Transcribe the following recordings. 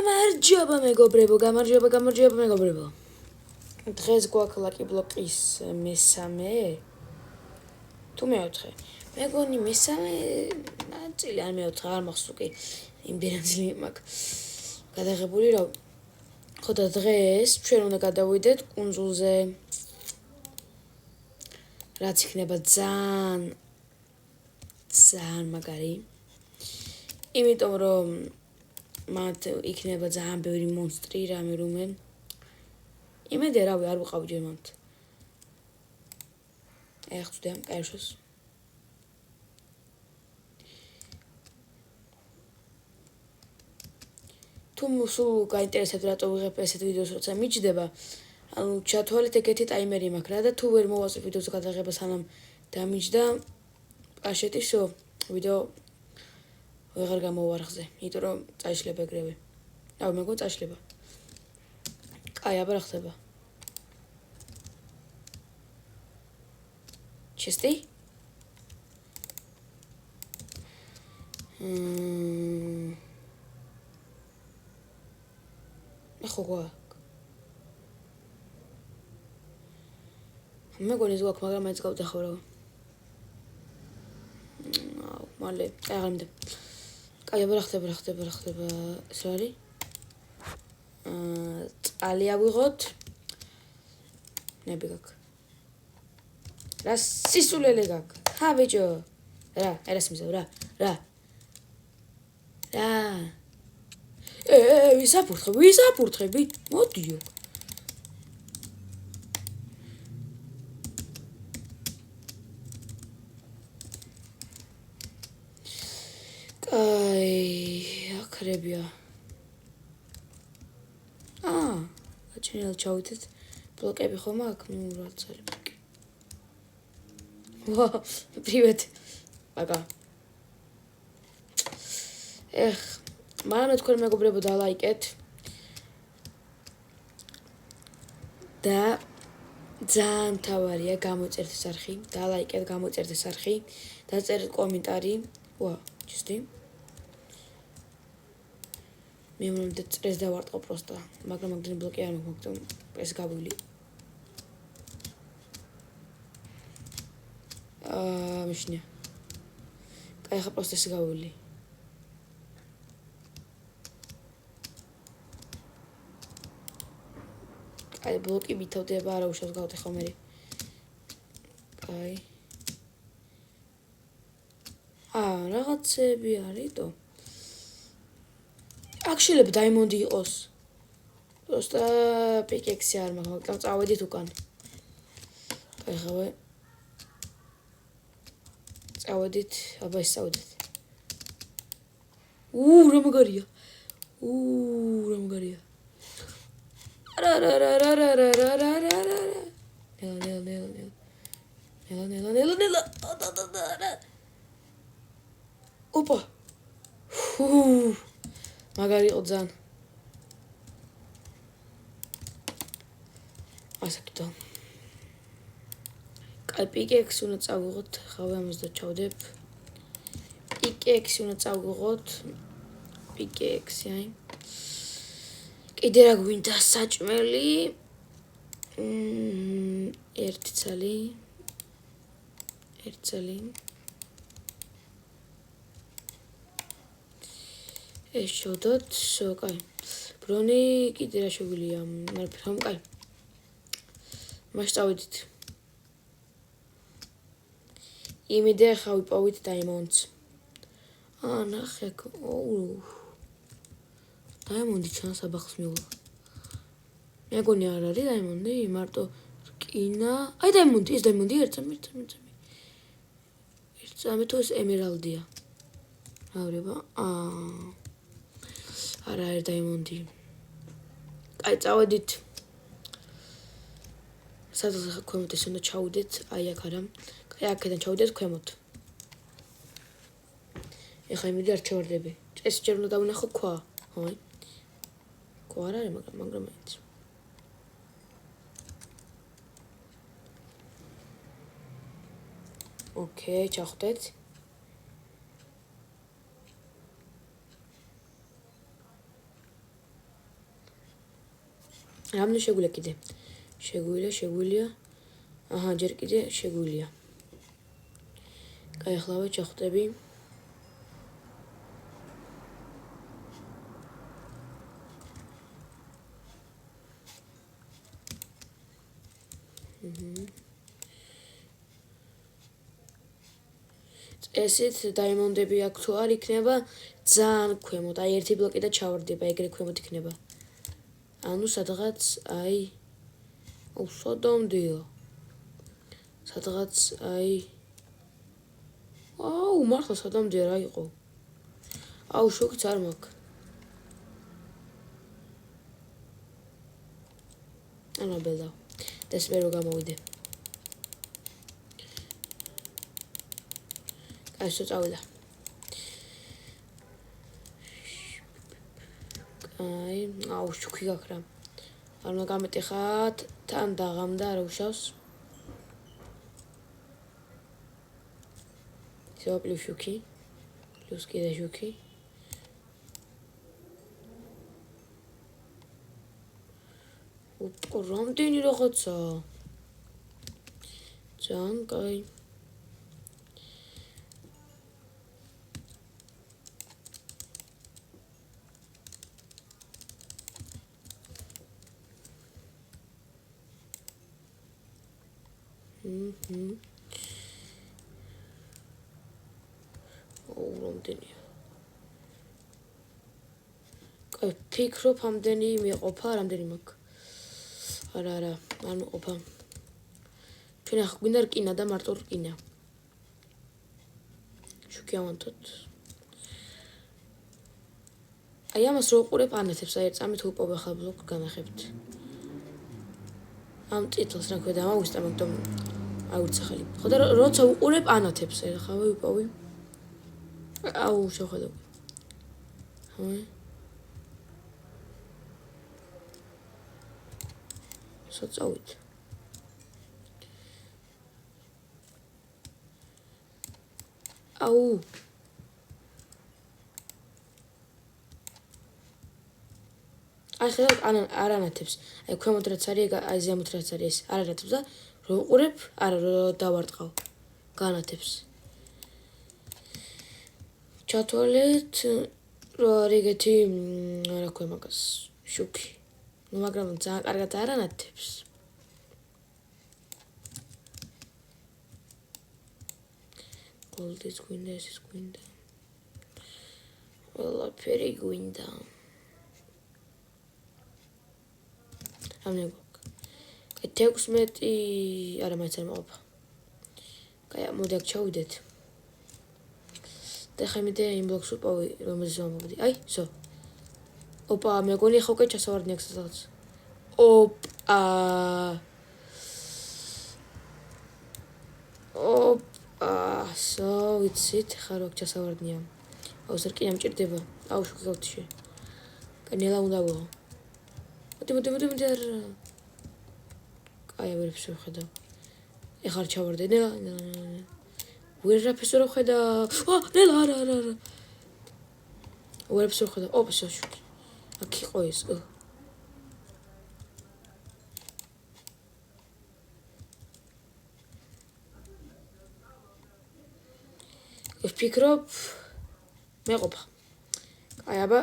გამარჯობა მეგობრებო. დღეს გვაქვს ლაკი ბლოკის მესამე თუ მეოთხე. მეგონი მესამე ნაწილი ან მეოთხე არ მახსოვს კი. იმდენად ძლიერი მაქვს გადაღებული რომ ხო და დღეს ჩვენ უნდა გადავიდეთ კუნძულზე. რაც იქნება ძალიან მაგარი. იმიტომ რომ მათ იქნება ძალიან ბევრი მონსტრი რამე რომე. იმედია რავი არ ვიყავ ჯერ მათ. ეხწვდე ამ კაიშოს. თუ სულ გაინტერესებთ რატო ვიღებ ესეთ ვიდეოს როცა მიჯდება, ანუ ჩათვალეთ ეგეთი ტაიმერი მაქვს რა და თუ ვერ მოვაწვევ ვიდეოს გადაღება სანამ დამიჯდა პაშეტისო ვიდეო ვეღარ გამოვარხზე, იმიტომ რომ წაიშლება ეგრევე. რავი მეგონა წაიშლება. კაი აბა რა ხდება? ჩესტი? ხო გვაქვს. მეგონის გვაქვს, მაგრამ მაინც გავდახო რა. მალე აღარ მინდა. კაი აბა რა ხდება? ეს რა არის? წალი ავიღოთ. ნები გაქვს. რა სისულელე გაქვს? ხა ბიჭო. რა, ერას მიზავ რა. ვისაფურთხები? მოდიო. კაი, აკრებია. გაჩენილ ჩავიდეთ. ბლოკები ხომ აქვს? ნუ რაც არის. ვა, პრივეტ. პაკა. მაგრამ თქვენ მეგობრებო დალაიკეთ. და ძალიან მთავარია გამოწერთ ეს არხი. დალაიკეთ, გამოწერთ ეს არხი. დაწერეთ კომენტარი. ვა, ჩსტი. მე მომდე წრეს დავარტყო პროსტა, მაგრამ მაგდენი ბლოკი არ მაქვს, ეს გავილი. მიშნია. კაი ხა პროსტა ეს გავილი. კაი ბლოკი მითავდება არა უშავს გავტეხო მე. კაი. რაღაცები არისო. აქ შეიძლება დაიმონდი იყოს. პროსტა პიკექსი არ მაქვს, მაგრამ წავედით უკან. კაი ხავე. წავედით, აბა ეს წავედით. რა მაგარია. რა მაგარია. რა. ნელა. ოპა. მაგარი იყო ძალიან. ასაკიტო. კაი პიკექსი უნდა წავიღოთ, ხავე ამას და ჩავდებ. პიკექსი უნდა წავიღოთ. პიკექსი, აი. კიდე რა გვინდა საჭმელი? ერთი ცალი. ეს შევდოთ, კაი. ბრონი კიდე რა შეგვიძლია, მაგრამ კაი. მას წავედით. იმედია ხა ვიპოვით დაიმონდს. ნახე, დაიმონდი ჩანს აბახს მიულა. მეგონი არ არის დაიმონდი, მარტო რკინა. აი დაიმონდი, ეს დაიმონდი ერთამი. ერთამი თუ ეს ემერალდია. რა ვრება? არა არ დაიმონდი. კაი წავედით. სადღაც ქვემოთ ეს უნდა ჩავიდეთ, აი აქ არა. კაი აქედან ჩავიდეთ ქვემოთ. ეხლა იმედი არ ჩავარდები. ეს ჯერ უნდა დავინახო ქვა. აი. ქვა არ არის, მაგრამ მაინც. ოკეი, ჩავხვდეთ. რამდენი შეგვიძლია კიდე? შეგვიძლია. აჰა, ჯერ კიდე შეგვიძლია. კაი, ახლა ჩახვდები. ესეთ დაიმონდები აქ თუ არ იქნება ძალიან ქვემოთ, აი ერთი ბლოკი და ჩავარდება, ეგრე ქვემოთ იქნება. ანუ სადღაც აი სოდომდიო. სადღაც აი მართლა სოდომდია რა იყო. შოკიც არ მაქვს. ანა ბელა. დასმე რო გამოვიდე. აი შო წავიდა. აი, შუქი გაქრა. არ უნდა გამეტეხათ, თან დაღამდა არ უშავს. ისევ პლუს შუქი. პლუს კიდე შუქი. რამდენი რაღაცა. ძალიან კაი. რამდენია. კაი, ფიქრობ ამდენი მეყოფა, რამდენი მაქვს. არა, არ მეყოფა. ჩვენ ახლა გვინდა რკინა და მარტო რკინა. შუქი ავანთოთ. აი ამას რო უყურებ ანათებს, აი წამით უპოვე ახლა ბლოკ განახებთ. ამ ტიტულს რა ქვია, ამავისტა მაგრამ აუცახელი. ხო და როცა უყურებ ანათებს, ახლა ვიპოვი. შევხედავ. საწავით. აი ხედავთ არ ანათებს. აი ქვემოთ რაც არის, აი ზემოთ რაც არის, ეს არ ანათებს და რო უყურებ, არა რო დავარტყავ. განათებს. ჩათვალეთ რო არის ეგეთი რა ქვია მაგას შუქი. მაგრამ ძალიან კარგად არ ანათებს. გოლდის გვინდა, ესის გვინდა. ყველაფერი გვინდა. ამნებო. კაი 16 არა მაინც არ მოყოფა. კაი, მოდი აქ ჩავიდეთ. და ხა მიდე იმ ბლოკს უპოვი, რომელზეც ვამბობდი. აი, სო. მეგონი ხო კეთ ჩასავარდნი აქ სადღაც. სო, ვიცით, ხა რო აქ ჩასავარდნია. ზრკინა მჭირდება. შუქი გავთიშე. კაი, ნელა უნდა ვიღო. მოდი არ. კაი, ვერაფერს ვერ ხედავ. ეხლა არ ჩავარდე, ნელა. ვერაფერს ვერ ხედავ. ნელა, არა. ვერაფერს ვერ ხედავ. შუქი. აქ იყო ეს. ვფიქრობ მეყოფა. კაი, აბა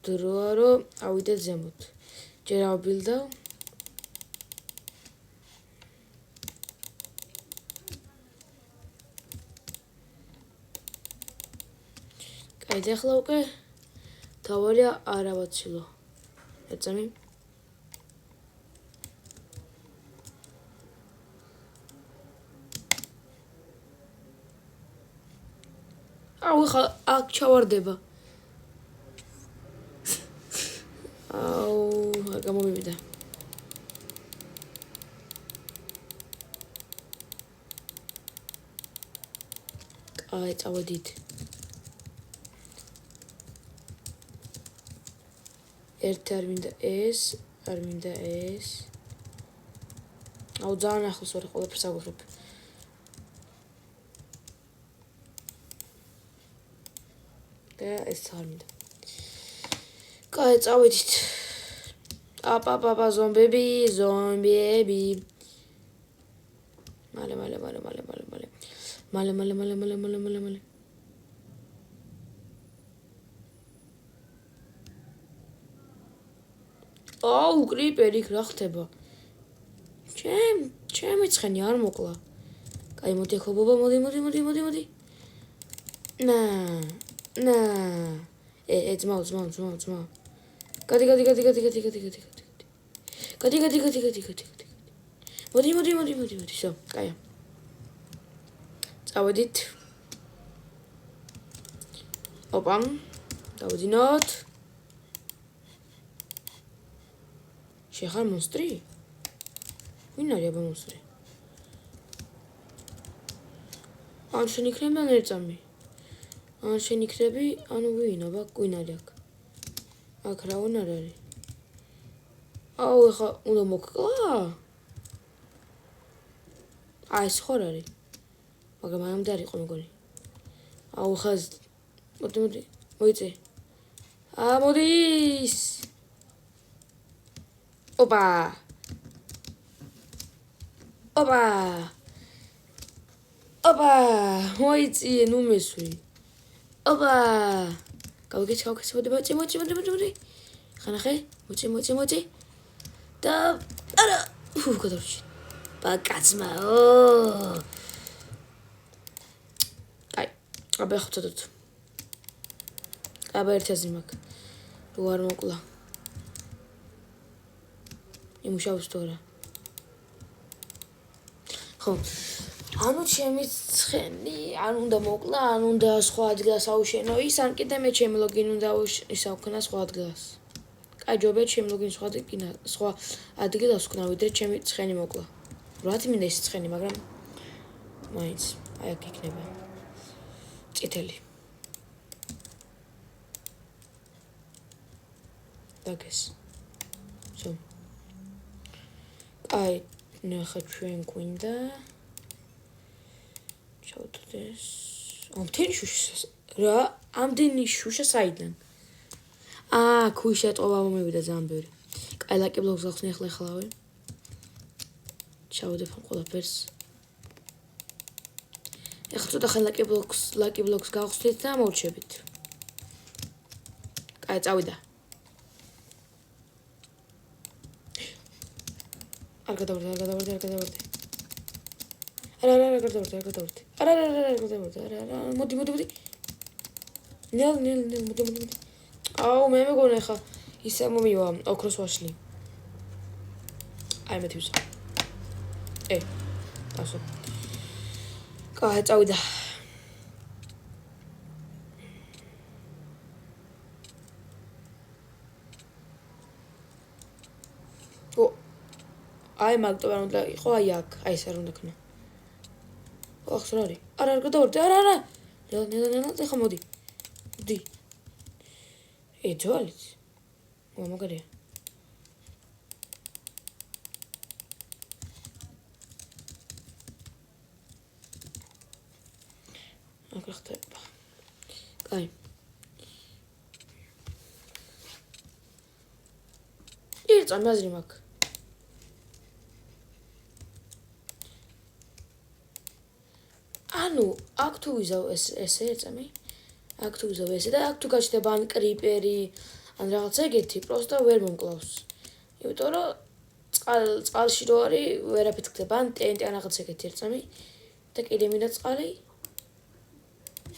დროა რომ ავიდეთ ზემოთ. ჯერ ავბილდავ. კაი, და ახლა უკვე თავარია არ ავაცილო. ეწამი. ხა აქ ჩავარდება. არ გამომივიდა. კაი, წავედით. ერთი არ მინდა ეს, არ მინდა ეს. ძალიან ახლოს ვარ, ყველაფერს აღვიხრებ. და ეს არ მინდა. კაი, წავედით. აპაპაპა ზომბები. მალე. აუ, კრიპერი რა ხდება? ჩემი ცხენი არ მოკლა. კაი, მოდი ახლა ბობა, მოდი. ნა. ძმაო. გადი. მოდი. შო, კაია. წავედით. ოპა. დავძინოთ. შეხარ მონსტრი? ვინ არის აბა მონსტრი? ან შენ იქნება ნერწამი. ან შენ იქნები, ანუ ვინ აბა? ვინ არის აქ? აქ რა არ არის? აუ, ეხა უნდა მოკლა? ეს ხარ არის. მაგრამ ამამდე არ იყო მეგონი. აუ, ხა მოდი. მოიწე. მოდის. ოპა. მოიწიე, ნუ მესვი. ოპა. გავიგეთ, მოდი. ხანახე, მოწი. და არა. გადავში. ბაკაცმაო. აი, აბა ხუთად. აბა ერთი აზრი მაქვს. რო არ მოკლა. იმუშავებს თუ არა? ხო. ანუ ჩემი ცხენი, ან უნდა მოკლა, ან უნდა სხვა ადგილას აუშენო ის, ან კიდე მე ჩემი ლოგინი უნდა ისაუქნა სხვა ადგილას. კაი, ჯობია ჩემი ლოგინი სხვა ადგილას ვქნა, ვიდრე ჩემი ცხენი მოკლა. რატი მინდა ეს ცხენი, მაგრამ მაინც აი აქ იქნება. წითელი. დაგეს. ზო. აი, ნახე ჩვენ გვინდა. ჩავთდეს. ამდენი შუშა რა? ამდენი შუშა საიდან? ქუშა ტყობა მომივიდა ძალიან ბევრი. კაი, ლაკი ბლოკს გავხსნი ახლა. ჩავდებ ამ ყველაფერს. ეხლა ცოტა ხან ლაკი ბლოკს გავხსნით და მოვრჩებით. კაი, წავიდა. არ გადავარდე. არა, მოდი. ნელ, მოდი. აუ, მე მეგონა ხა ისე მომივა ოქროს ვაშლი. აი მე თვითონ. ასო. კაი, წავიდა. აი მაგტოვა უნდა იყო აი აქ, აი ეს არ უნდა ქნა. ახს რა არის? არა გადავარდე. არა. ნელ, ხა მოდი. ძვალით. მაგარია. აქ ხდება. კაი. ირწა მაზრი მაქვს. ანუ აქ თუ ვიზავ ესე ეწამი. აქ თუ ვიზავ ესე და აქ თუ გაჩნდება ან კრიპერი, ან რაღაცა ეგეთი, პროსტა ვერ მომკლავს. იმიტომ რომ წყალში რო არის, ვერაფერი ხდება, ან ტენტი ან რაღაც ეგეთი ეწამი და კიდე მინდა წყალი.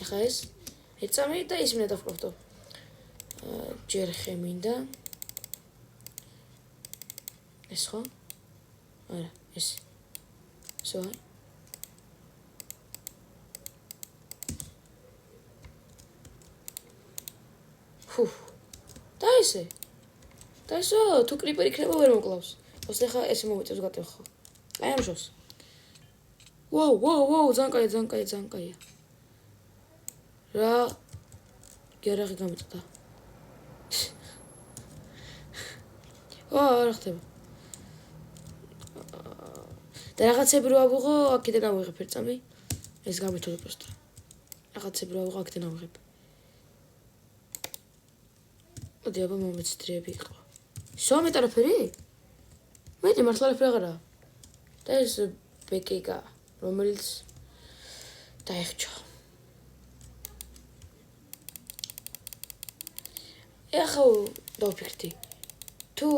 ეხა ეს ეწამი და ის მინდა დავკროფტო. ჯერ ხე მინდა. ეს ხო? არა, ეს. სვა. და ესე თუ კრიპერი იქნება ვერ მოკლავს. ოსე ხა ესე მომიწევს გატეხო. აი ამ შოს. ვაუ, ძალიან კაია. რა გერაღი გამიწდა. რა ხდება? და რაღაცები რო ავიღო, აქედან ავიღებ ერწამი. ეს გამეთოდე პროსტა. რაღაცები რო ავიღო, აქედან ავიღებ. მოდი აბა მომეცდრიები იყო. ისო მეტ არაფერი? მეტი მართლა არაფერი აღარაა. და ეს ბეკიკა, რომელიც დაიხჩა. ეხლა დავფიქრდი. თუ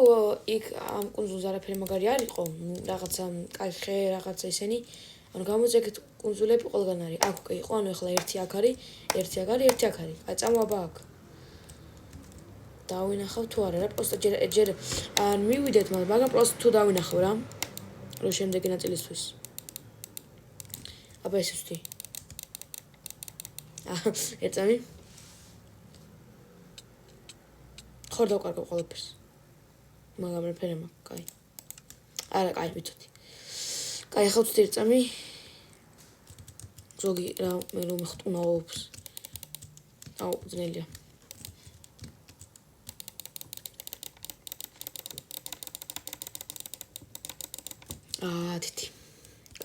იქ ამ კუნძულზე არაფერი მაგარი არ იყო, რაღაცა კაი ხე, რაღაცა ისენი, ანუ გამოძეგეთ კუნძულები ყველგან არის. აქ უკვე იყო, ანუ ეხლა ერთი აქ არის, ერთი აქ არის, ერთი აქ არის. აი წამოაბა აქ. დავინახავ თუ არა, რა პროსტა ჯერ არ მივიდეთ, მაგრამ პროსტ თუ დავინახავ რა. რო შემდეგი ნაწილისთვის. აბა ეს ვთი. ეწამი. ხარ დავკარგავ ყველაფერს. მაგრამ რეფერე მაქვს, კაი. არა, კაი, ვიცოდი. კაი, ახლა ვთი ეწამი. ზოგი რა მე რომ მეხტუნაობს. აუ, ძნელია. თითი.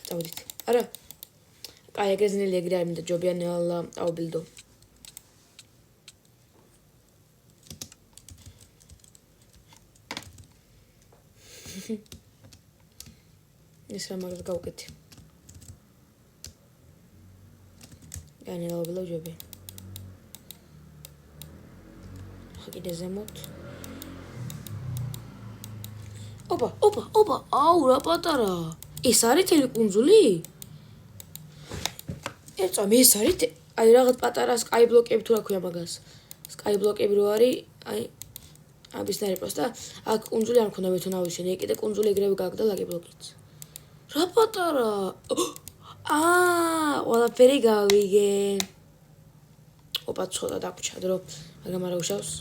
წავედით. არა. კაი, ეგრე ძნელი ეგრე არ მინდა ჯობიანი ავბილდო. ეს რა მაგას გავუკეთე. يعني لو بلو جوبي خلينا زموت اوبا აუ რა პატარა ეს არის ტელეკუნძული ეწამი ეს არის აი რაღაც პატარა სკაიბლოკები თუ რა ქვია მაგას სკაიბლოკები რო არის აი აბისნარი პროსტა აქ კუნძული არ მქონდა მე თუ ნავიშენე კიდე კუნძული ეგრევე გააგდა ლაგიბლოკიც რა პატარა ყველაფერი გავიგე ოპა ცოტა დაგვრჩა დრო მაგრამ არა უშავს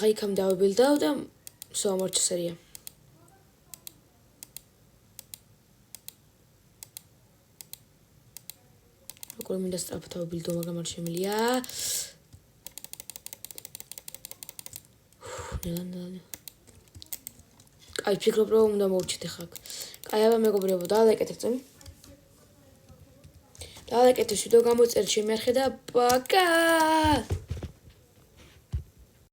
კაი იქამ დავბილდავ და სომორჩ სერია როგორ მინდა სწრაფად დავბილდო მაგრამ არ შემილია ნელა კაი ფიქრობ რომ უნდა მოვჩით ახლა კაი აბა მეგობრებო დაალაიკეთ წამი დაალაიკეთ ვიდეო გამოწერთ შემიარხე და პაკა